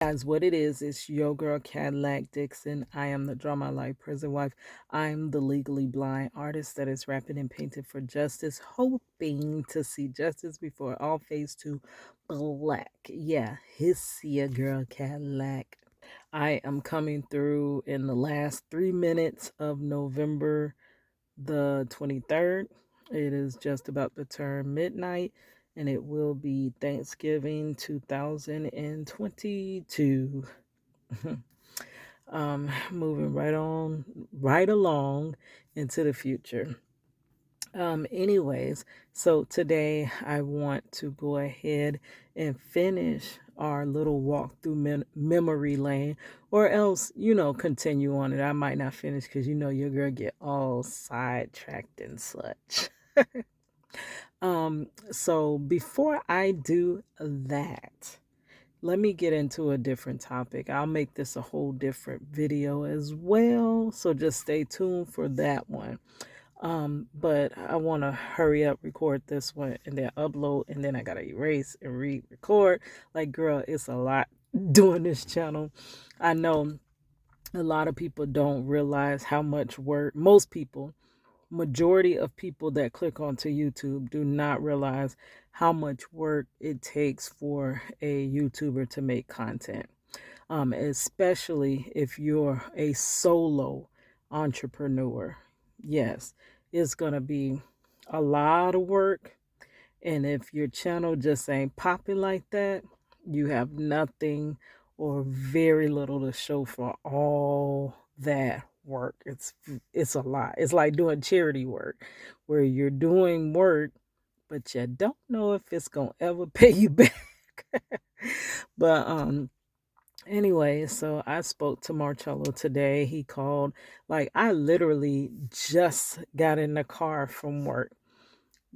Guys, what it is, it's your girl Cadillac Dixon. I am the Draw My Life Prison Wife. I'm the legally blind artist that is rapping and painting for justice, hoping to see justice before all fades to black. Yeah, his your girl Cadillac. I am coming through in the last 3 minutes of November the 23rd. It is just about to turn midnight, and it will be Thanksgiving 2022. Moving right along into the future. Anyways, so today I want to go ahead and finish our little walk through memory lane, or else, continue on it. I might not finish because your girl get all sidetracked and such. So before I do that, let me get into a different topic. I'll make this a whole different video as well, so just stay tuned for that one. But I want to hurry up, record this one, and then upload, and then I gotta erase and re-record. Like, girl, it's a lot doing this channel. I know a lot of people don't realize how much work. Most people, majority of people that click onto YouTube do not realize how much work it takes for a YouTuber to make content. Especially if you're a solo entrepreneur. Yes, it's going to be a lot of work. And if your channel just ain't popping like that, you have nothing or very little to show for all that work. It's a lot. It's like doing charity work where you're doing work, but you don't know if it's going to ever pay you back. But anyway, so I spoke to Marcello today. He called. Like, I literally just got in the car from work.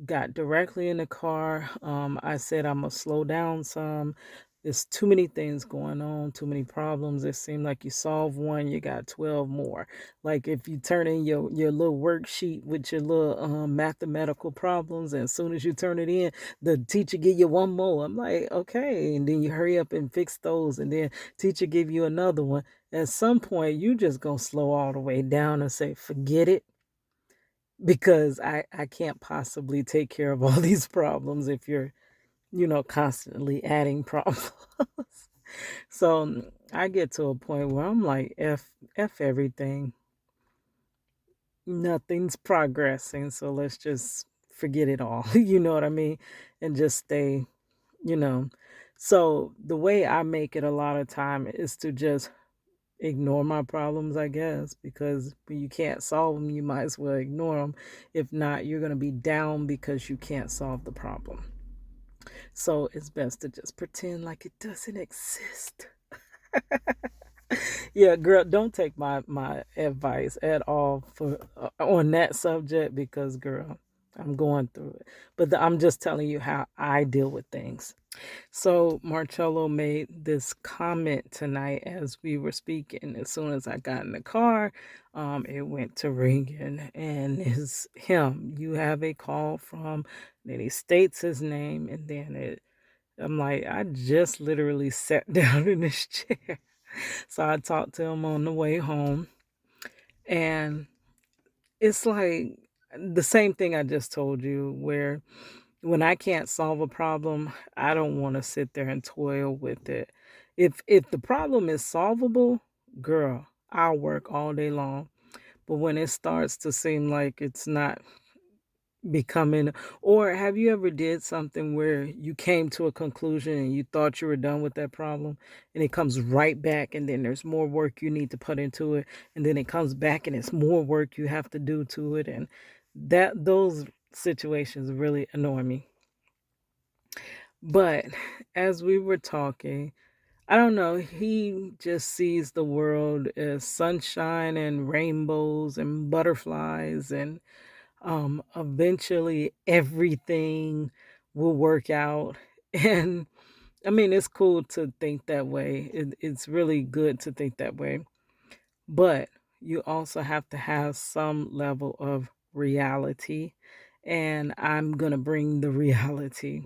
Got directly in the car. I said I'm gonna slow down some. There's too many things going on, too many problems. It seemed like you solve one, you got 12 more. Like, if you turn in your little worksheet with your little mathematical problems, and as soon as you turn it in, the teacher give you one more. I'm like, okay, and then you hurry up and fix those, and then teacher give you another one. At some point, you just gonna slow all the way down and say, forget it, because I can't possibly take care of all these problems if you're, constantly adding problems. So I get to a point where I'm like, F everything. Nothing's progressing. So let's just forget it all. You know what I mean? And just stay, you know. So the way I make it a lot of time is to just ignore my problems, I guess, because when you can't solve them, you might as well ignore them. If not, you're going to be down because you can't solve the problem. So it's best to just pretend like it doesn't exist. Yeah, girl, don't take my advice at all for on that subject, because, girl, I'm going through it. But I'm just telling you how I deal with things. So Marcello made this comment tonight as we were speaking. As soon as I got in the car, it went to ringing, and it's him. You have a call from. Then he states his name, and then I'm like, I just literally sat down in this chair. So I talked to him on the way home, and it's like the same thing I just told you, where when I can't solve a problem, I don't want to sit there and toil with it. If the problem is solvable, girl, I'll work all day long. But when it starts to seem like it's not becoming, or have you ever did something where you came to a conclusion and you thought you were done with that problem, and it comes right back, and then there's more work you need to put into it, and then it comes back and it's more work you have to do to it, and those situations really annoy me. But as we were talking, I don't know, he just sees the world as sunshine and rainbows and butterflies, and eventually everything will work out. And I mean, it's cool to think that way. It's really good to think that way. But you also have to have some level of reality. And I'm going to bring the reality.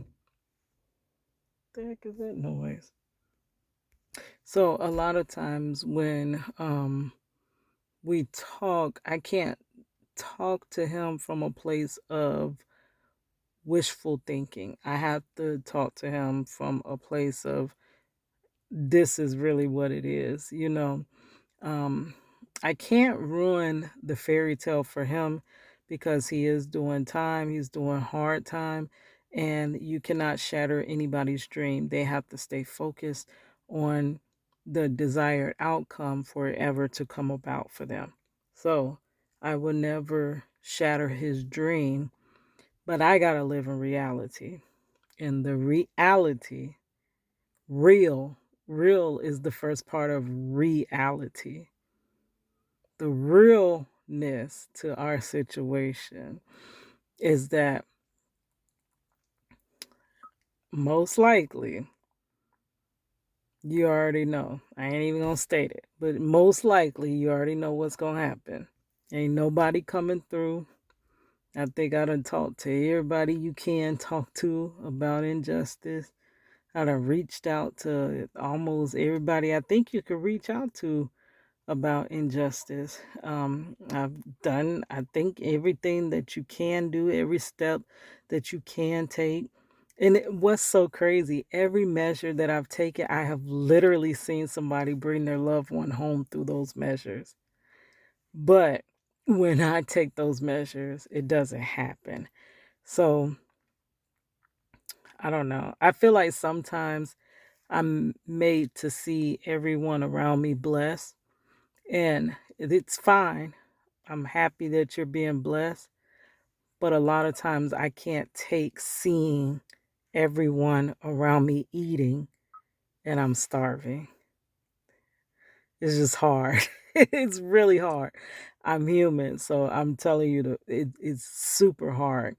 The heck is that noise? So a lot of times when we talk, I can't talk to him from a place of wishful thinking. I have to talk to him from a place of this is really what it is, you know. Um, I can't ruin the fairy tale for him because he is doing time, he's doing hard time, and you cannot shatter anybody's dream. They have to stay focused on the desired outcome for it ever to come about for them. So I will never shatter his dream, but I got to live in reality. And the reality, real, real is the first part of reality. The realness to our situation is that most likely, you already know. I ain't even gonna state it, but most likely you already know what's gonna happen. Ain't nobody coming through. I think I done talked to everybody you can talk to about injustice. I done reached out to almost everybody I think you could reach out to about injustice. I've done, I think, everything that you can do, every step that you can take. And what's so crazy, every measure that I've taken, I have literally seen somebody bring their loved one home through those measures. But when I take those measures, it doesn't happen. So I don't know. I feel like sometimes I'm made to see everyone around me blessed, and it's fine. I'm happy that you're being blessed, but a lot of times I can't take seeing everyone around me eating and I'm starving. It's just hard. It's really hard. I'm human, so I'm telling you, it's super hard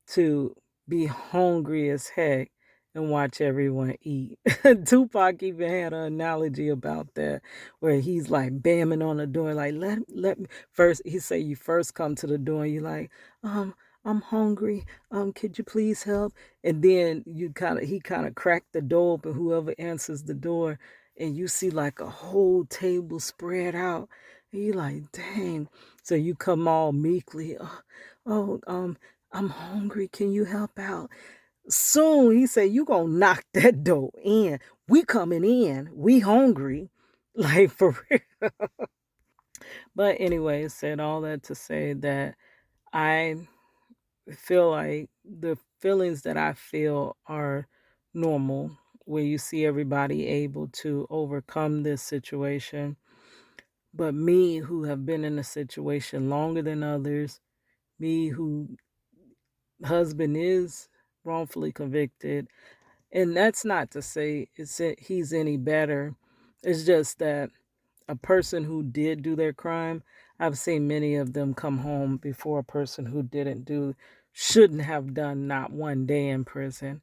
to be hungry as heck and watch everyone eat. Tupac even had an analogy about that where he's like bamming on the door, like let me first. He say you first come to the door and you like, um, I'm hungry. Could you please help? And then he kind of crack the door open, whoever answers the door, and you see like a whole table spread out. And you like, dang. So you come all meekly, oh, I'm hungry. Can you help out? Soon he said, you gonna knock that door in. We coming in. We hungry. Like for real. But anyway, said all that to say that I feel like the feelings that I feel are normal, where you see everybody able to overcome this situation. But me, who have been in a situation longer than others, me who husband is wrongfully convicted, and that's not to say he's any better. It's just that a person who did do their crime, I've seen many of them come home before a person who didn't do, shouldn't have done not one day in prison.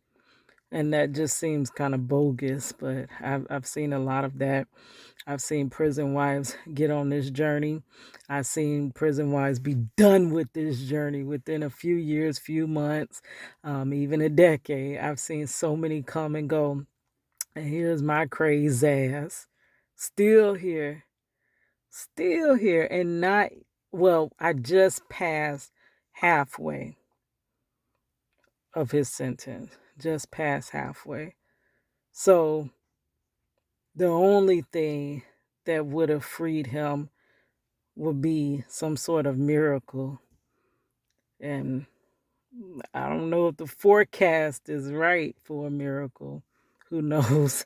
And that just seems kind of bogus, but I've seen a lot of that. I've seen prison wives get on this journey. I've seen prison wives be done with this journey within a few years, few months, even a decade. I've seen so many come and go. And here's my crazy ass still here, and not, well, I just passed halfway of his sentence, just past halfway. So the only thing that would have freed him would be some sort of miracle. And I don't know if the forecast is right for a miracle. Who knows?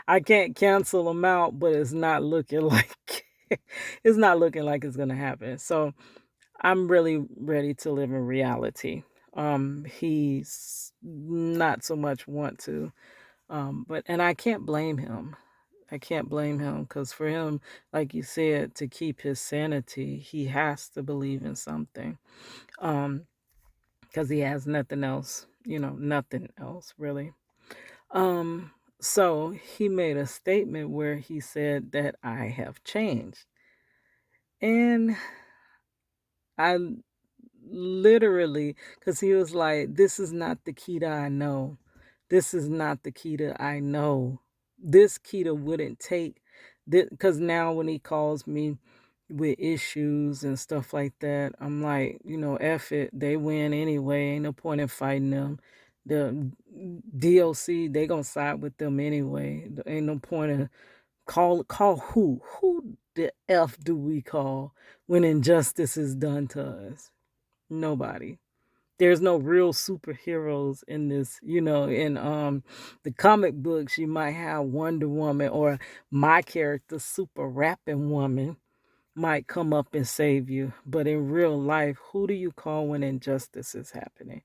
I can't cancel them out, but it's not looking like it's not looking like it's gonna happen. So I'm really ready to live in reality. He's not so much want to, but and I can't blame him. I can't blame him because for him, like you said, to keep his sanity, he has to believe in something. Um, because he has nothing else, nothing else really. Um, so he made a statement where he said that I have changed. And I literally, because he was like, this is not the Keita I know. This is not the Keita I know this Keita wouldn't take this, because now when he calls me with issues and stuff like that, I'm like, F it. They win anyway. Ain't no point in fighting them. The DLC, they gonna side with them anyway. There ain't no point in call who? Who the F do we call when injustice is done to us? Nobody. There's no real superheroes in this, in the comic books you might have Wonder Woman, or my character Super Rapping Woman might come up and save you. But in real life, who do you call when injustice is happening?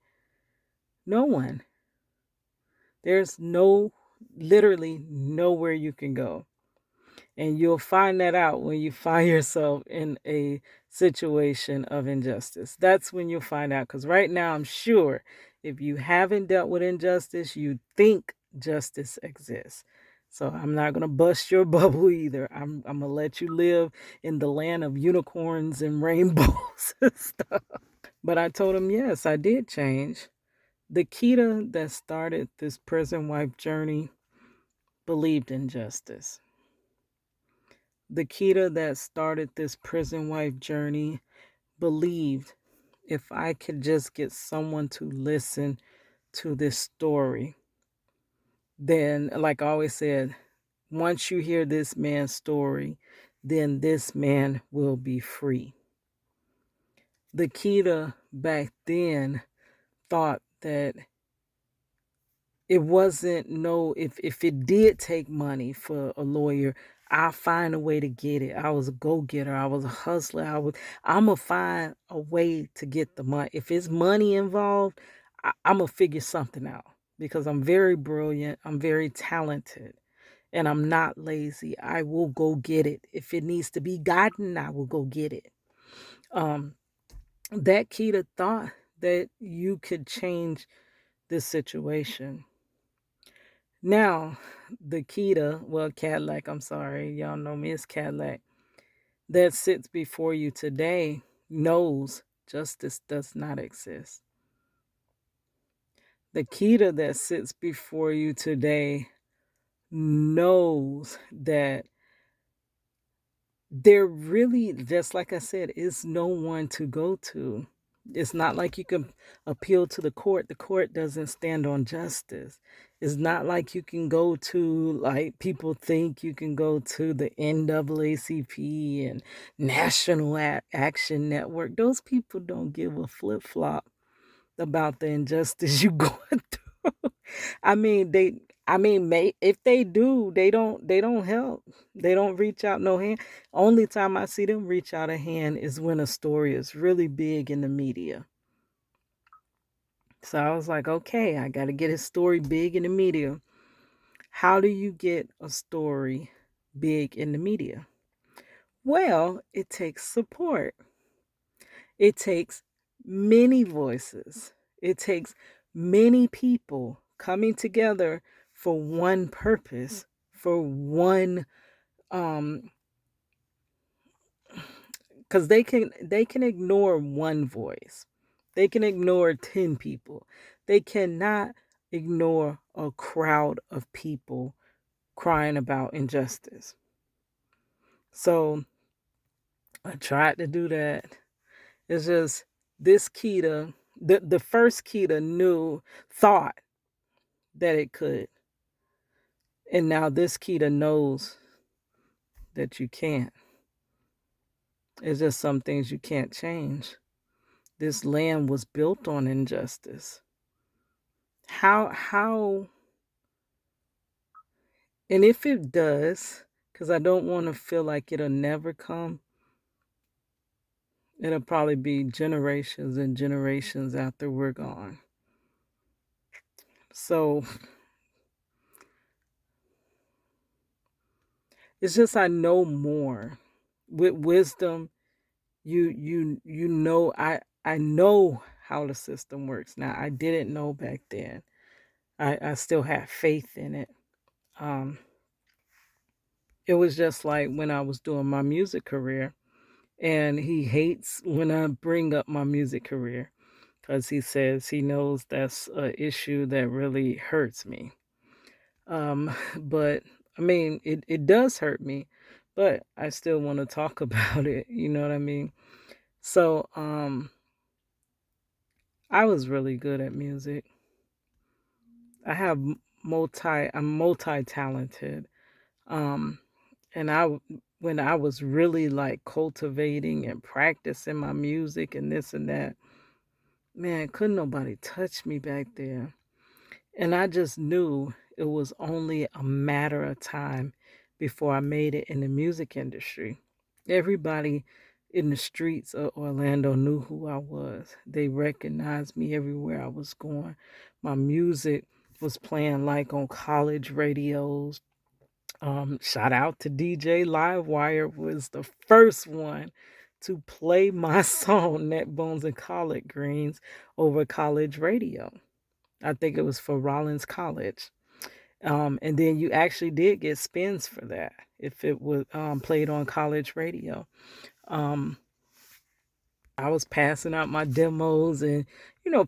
No one. There's literally nowhere you can go. And you'll find that out when you find yourself in a situation of injustice. That's when you'll find out. Because right now, I'm sure if you haven't dealt with injustice, you think justice exists. So I'm not going to bust your bubble either. I'm going to let you live in the land of unicorns and rainbows and stuff. But I told him, yes, I did change. The Keita that started this prison wife journey believed in justice. The Keita that started this prison wife journey believed if I could just get someone to listen to this story, then, like I always said, once you hear this man's story, then this man will be free. The Keita back then thought that it wasn't if it did take money for a lawyer, I'll find a way to get it. I was a go-getter. I was a hustler. I'm gonna find a way to get the money. If it's money involved, I'm gonna figure something out because I'm very brilliant. I'm very talented and I'm not lazy. I will go get it. If it needs to be gotten, I will go get it. Um, that Keita thought that you could change this situation. Now, the Keita, well, Cadillac, I'm sorry, y'all know me as Cadillac, that sits before you today knows justice does not exist. The Keita that sits before you today knows that there really, just like I said, is no one to go to. It's not like you can appeal to the court. The court doesn't stand on justice. It's not like you can go to, like people think you can go to the NAACP and National Action Network. Those people don't give a flip flop about the injustice you going through. I mean, if they do, they don't help. They don't reach out no hand. Only time I see them reach out a hand is when a story is really big in the media. So I was like, okay, I got to get a story big in the media. How do you get a story big in the media? Well, it takes support. It takes many voices. It takes many people coming together for one purpose, for one because they can ignore one voice. They can ignore 10 people. They cannot ignore a crowd of people crying about injustice. So I tried to do that. It's just this Keita, the first Keita thought that it could. And now this Keita knows that you can't. It's just some things you can't change. This land was built on injustice. How and if it does, because I don't want to feel like it'll never come, it'll probably be generations and generations after we're gone. So it's just I know more. With wisdom, you know I know how the system works now. I didn't know back then. I still have faith in it. Um, it was just like when I was doing my music career, and he hates when I bring up my music career because he says he knows that's an issue that really hurts me. But I mean, it does hurt me, but I still want to talk about it. You know what I mean? So, I was really good at music. I have I'm multi-talented. Um, and when I was really like cultivating and practicing my music and this and that, man, couldn't nobody touch me back there. And I just knew it was only a matter of time before I made it in the music industry. Everybody in the streets of Orlando knew who I was. They recognized me everywhere I was going. My music was playing like on college radios. Shout out to DJ Livewire was the first one to play my song Neck Bones and Collard Greens over college radio. I think it was for Rollins College. And then you actually did get spins for that if it was played on college radio. Um, I was passing out my demos, and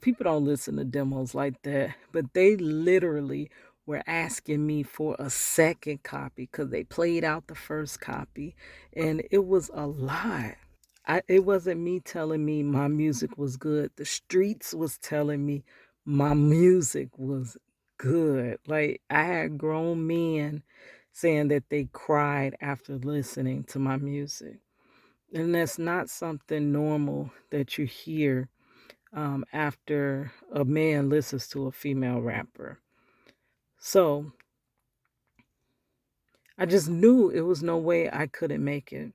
people don't listen to demos like that, but they literally were asking me for a second copy because they played out the first copy, and it was a lot. It wasn't me telling me my music was good. The streets was telling me my music was good. Like I had grown men saying that they cried after listening to my music. And that's not something normal that you hear after a man listens to a female rapper. So I just knew it was no way I couldn't make it.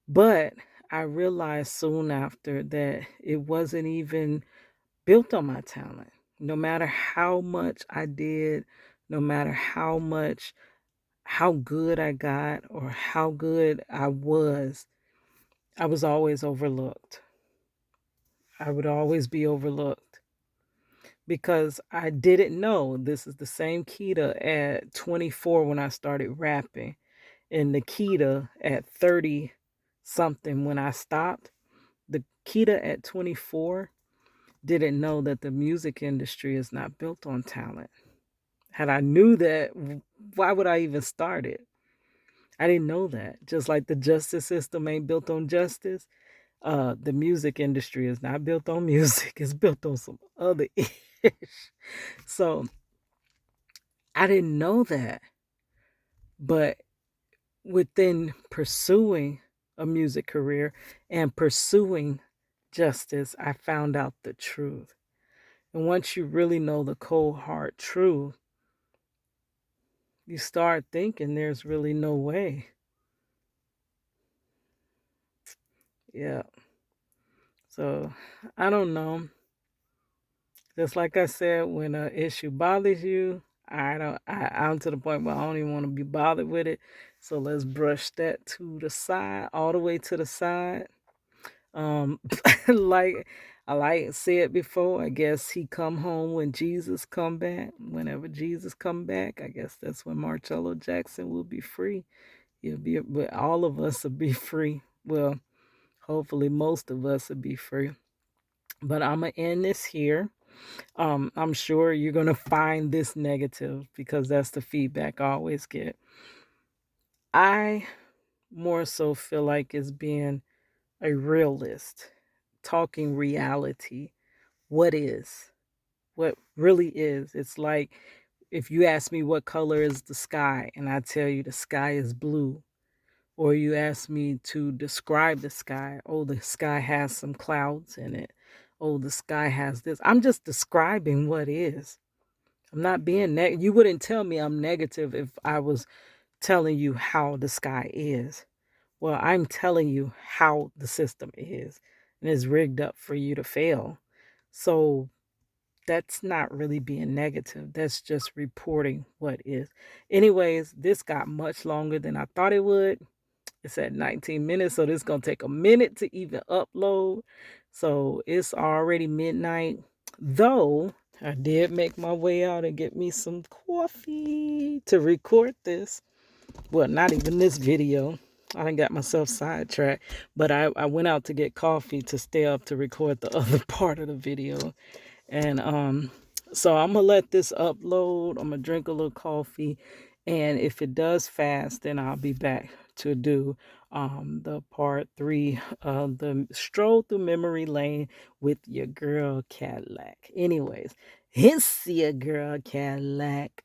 But I realized soon after that it wasn't even built on my talent. No matter how much I did, no matter how good I got or how good I was always overlooked. I would always be overlooked because I didn't know this is the same Keita at 24 when I started rapping and the Keita at 30 something when I stopped. The Keita at 24 didn't know that the music industry is not built on talent. Had I knew that, why would I even start it? I didn't know that. Just like the justice system ain't built on justice, the music industry is not built on music. It's built on some other ish. So I didn't know that. But within pursuing a music career and pursuing justice, I found out the truth. And once you really know the cold hard truth, you start thinking there's really no way. Yeah. So I don't know. Just like I said, when an issue bothers you, I'm to the point where I don't even want to be bothered with it. So let's brush that to the side, all the way to the side. Um, like I said before, I guess he come home when Jesus come back. Whenever Jesus come back, I guess that's when Marcello Jackson will be free. He'll be, but all of us will be free. Well, hopefully most of us will be free. But I'm gonna end this here. I'm sure you're gonna find this negative because that's the feedback I always get. I more so feel like it's being a realist, talking reality. What is? What really is? It's like if you ask me what color is the sky, and I tell you the sky is blue, or you ask me to describe the sky, oh, the sky has some clouds in it. Oh, the sky has this. I'm just describing what is. I'm not being negative. You wouldn't tell me I'm negative if I was telling you how the sky is. Well, I'm telling you how the system is, and it's rigged up for you to fail. So that's not really being negative. That's just reporting what is. Anyways, this got much longer than I thought it would. It's at 19 minutes, so this is going to take a minute to even upload. So it's already midnight. Though I did make my way out and get me some coffee to record this. Well, not even this video. I done got myself sidetracked. But I went out to get coffee to stay up to record the other part of the video. And so I'm gonna let this upload. I'm gonna drink a little coffee And if it does fast, then I'll be back to do the part 3 of the stroll through memory lane with your girl Cadillac. Anyways, it's your girl Cadillac.